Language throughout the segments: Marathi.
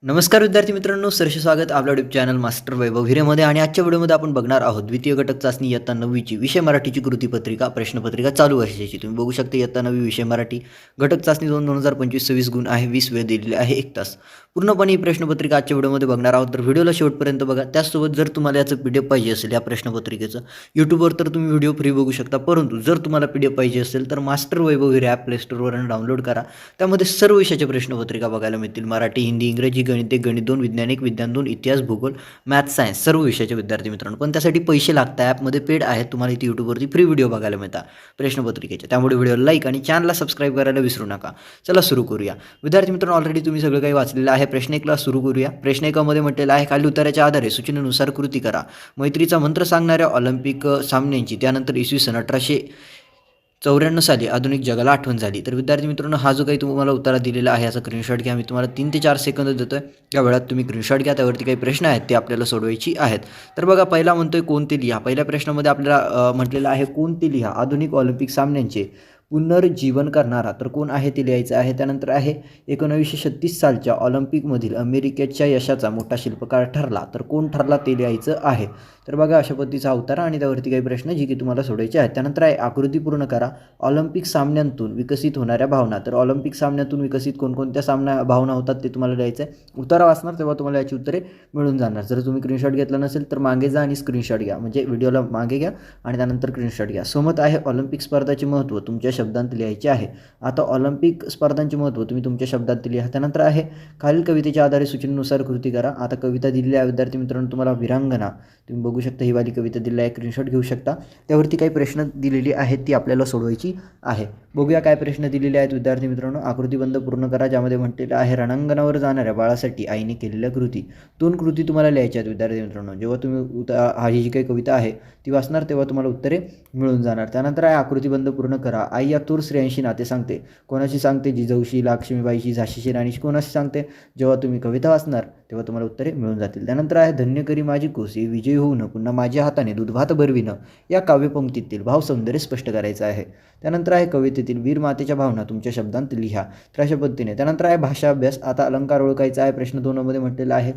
नमस्कार विद्यार्थी मित्रांनो, सहर्ष स्वागत आपल्या यूट्यूब चॅनल मास्टर वैभव हिरेमध्ये. आणि आजच्या व्हिडिओमध्ये आपण बघणार आहोत द्वितीय घटक चाचणी इयत्ता 9वीची विषय मराठीची कृतीपत्रिका प्रश्नपत्रिका चालू वर्षाची. तुम्ही बघू शकता इयत्ता 9वी विषय मराठी घटक चाचणी 2025 26 गुण आहे, 20 वेळ दिलेले आहे, 1 तास. पूर्णपणे ही प्रश्नपत्रिका आजच्या व्हिडिओमध्ये बघणार आहोत, तर व्हिडिओला शेवटपर्यंत बघा. त्याचसोबत जर तुम्हाला याचं PDF पाहिजे असेल या प्रश्नपत्रिकेचं, यूट्यूबवर तर तुम्ही व्हिडिओ फ्री बघू शकता, परंतु जर तुम्हाला PDF पाहिजे असेल तर मास्टर वैभव हिरे ॲप प्ले स्टोअरवरून डाउनलोड करा. त्यामध्ये सर्व विषयाच्या प्रश्नपत्रिका बघायला मिळतील. मराठी, हिंदी, इंग्रजी, गणित 1, गणित 2, विज्ञान 1, विज्ञान 2, इतिहास, भूगोल, मॅथ्स, सायन्स सर्व विषयाचे विद्यार्थी मित्रांनो. पण त्यासाठी पैसे लागतात. ॲपमध्ये पेड आहेत, तुम्हाला इथे यूट्यूबवरती फ्री व्हिडिओ बघायला मिळतात प्रश्नपत्रिकेचे. त्यामुळे व्हिडिओला लाईक आणि चॅनलला सबस्क्राईब करायला विसरू नका. चला सुरू करूया. विद्यार्थी मित्रांनो, ऑलरेडी तुम्ही सगळं काही वाचलेलं आहे. प्रश्न 1ला सुरू करूया. प्रश्न 1मध्ये म्हटलेलं आहे, खाली उत्तराच्या आधारे सूचनेनुसार कृती करा. मैत्रीचा मंत्र सांगणाऱ्या ऑलिम्पिक सामन्यांची त्यानंतर इसवी सन 1894 साली आधुनिक जगाला आठवण झाली. तर विद्यार्थी मित्रांनो, हा जो काही तुम्हाला उत्तर दिलेला आहे याचा स्क्रीनशॉट घ्या. मी तुम्हाला 3 ते 4 सेकंद देतोय. या वेळात तुम्ही स्क्रीनशॉट घ्या. त्यावरती काही प्रश्न आहेत ते आपल्याला सोडवायची आहेत. तर बघा, पहिला म्हणतोय कोणते लिहा. पहिल्या प्रश्नामध्ये आपल्याला म्हटलेलं आहे कोणते लिहा. आधुनिक ऑलिम्पिक सामन्यांचे पुनर्जीवन करणारा तर कोण आहे ते लिहायचं आहे. त्यानंतर आहे 1936 सालच्या ऑलिम्पिकमधील अमेरिकेच्या यशाचा मोठा शिल्पकार ठरला तर कोण ठरला ते लिहायचं आहे. तर बघा, अशा पद्धतीचा अवतार आणि त्यावरती काही प्रश्न जी की तुम्हाला सोडायचे आहेत. त्यानंतर आहे आकृती पूर्ण करा. ऑलिम्पिक सामन्यांतून विकसित होणाऱ्या भावना. तर ऑलिम्पिक सामन्यातून विकसित कोणकोणत्या भावना होतात ते तुम्हाला लिहायचं आहे. उत्तर वाचणार तेव्हा तुम्हाला याची उत्तरे मिळून जाणार. जर तुम्ही स्क्रीनशॉट घेतला नसेल तर मागे जा आणि स्क्रीनशॉट घ्या, म्हणजे व्हिडिओला मागे घ्या आणि त्यानंतर स्क्रीनशॉट घ्या. सहमत आहे ऑलिम्पिक स्पर्धाचे महत्त्व तुमच्या शब्दांत लिहायचे आहे. आता ऑलिम्पिक स्पर्धांचे महत्त्व तुम्ही तुमच्या शब्दात लिहा. त्यानंतर आहे खालील कवितेच्या आधारे सूचनेनुसार कृती करा. आता कविता दिलेली आहे विद्यार्थी मित्रांनो तुम्हाला, विरांगना. तुम्ही बघू शकता ही वाली कविता दिलेली आहे, स्क्रीनशॉट घेऊ शकता. त्यावरती काही प्रश्न दिलेली आहेत ती आपल्याला सोडवायची आहे. बघूया काय प्रश्न दिलेले आहेत विद्यार्थी मित्रांनो. आकृतीबंध पूर्ण करा, ज्यामध्ये म्हटलेलं आहे रणांगणावर जाणाऱ्या बाळासाठी आईने केलेल्या कृती. 2 कृती तुम्हाला लिहायच्या आहेत विद्यार्थी मित्रांनो. जेव्हा तुम्ही ही जी काही कविता आहे ती वाचणार तेव्हा तुम्हाला उत्तरे मिळून जाणार. त्यानंतर आहे आकृतीबंध पूर्ण करा. आई या तूर स्त्रियांशी नाते सांगते. कोणाशी सांगते? जिजाऊशी, लक्ष्मीबाईशी, झाशीशी राणीशी. कोणाशी सांगते? जेव्हा तुम्ही कविता वाचणार तेव्हा तुम्हाला उत्तरे मिळून जातील. त्यानंतर आहे धन्य करी माझी कोसी विजयी होऊन पुन्हा माझ्या हाताने दूध भात भरविणं या काव्यपंक्तीतील भावसौंदर्य स्पष्ट करायचं आहे. त्यानंतर आहे कवितेतील वीर मातेच्या भावना तुमच्या शब्दांत लिहा. तर अशा पद्धतीने. त्यानंतर आहे भाषा अभ्यास. आता अलंकार ओळखायचा आहे. प्रश्न 2मध्ये म्हटलेला आहे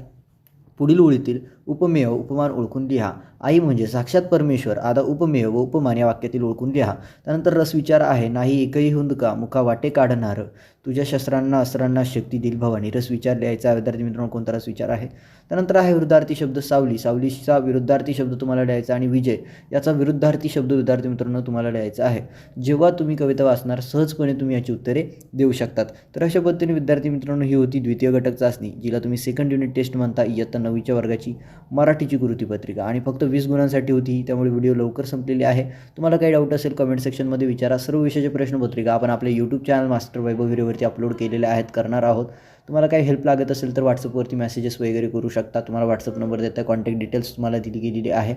पुढील ओळीतील उपमेय उपमान ओळखून लिहा. आई म्हणजे साक्षात परमेश्वर. आता उपमेय व उपमान या वाक्यातील ओळखून लिहा. त्यानंतर रसविचार आहे. नाही एकही हुंदका मुखा वाटे काढणार. तुझ्या शस्त्रांना अस्त्रांना शक्ती देईल भवानी. रसविचार लिहायचा विद्यार्थी मित्रांनो, कोणता रसविचार आहे. त्यानंतर आहे विरुद्धार्थी शब्द सावली. सावलीचा विरुद्धार्थी शब्द तुम्हाला लिहायचा आणि विजय याचा विरुद्धार्थी शब्द विद्यार्थी मित्रांनो तुम्हाला लिहायचा आहे. जेव्हा तुम्ही कविता वाचणार सहजपणे तुम्ही याची उत्तरे देऊ शकतात. तर अशा पद्धतीने विद्यार्थी मित्रांनो ही होती द्वितीय घटक चाचणी, जिला तुम्ही सेकंड युनिट टेस्ट म्हणता, इयत्ता 9वीच्या वर्गाची मराठीची कृतीपत्रिका. आणि फक्त 20 गुणांसाठी होती, त्यामुळे व्हिडिओ लवकर संपलेली आहे. तुम्हाला काही डाऊट असेल कमेंट सेक्शनमध्ये विचारा. सर्व विषयाची प्रश्नपत्रिका आपण आपल्या यूट्यूब चॅनल मास्टर वैभव हिरेवरती अपलोड केलेले आहेत, करणार आहोत. तुम्हाला काही हेल्प लागत असेल तर व्हॉट्सअपवरती मेसेजेस वगैरे करू शकता. तुम्हाला व्हॉट्सअप नंबर देता, कॉन्टॅक्ट डिटेल्स तुम्हाला दिली गेलेली आहे.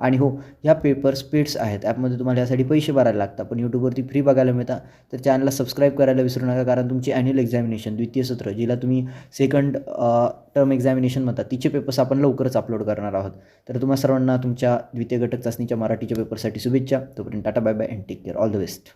आणि हो, ह्या पेपर्स पेड्स आहेत. ॲपमध्ये तुम्हाला यासाठी पैसे भरायला लागतात, पण यूट्यूबवरती फ्री बघायला मिळतात. तर चॅनलला सबस्क्राईब करायला विसरू नका, कारण तुमची ॲन्युअल एक्झामिनेशन द्वितीय सत्र, जिला तुम्ही सेकंड टर्म एक्झामिनेशन म्हणतात, तिचे पेपर्स आपण लवकरच अपलोड करणार आहोत. तर तुम्हा सर्वांना तुमच्या द्वितीय घटक चाचणीच्या मराठीच्या पेपरसाठी शुभेच्छा. तोपर्यंत tata bye bye and take care. All the best.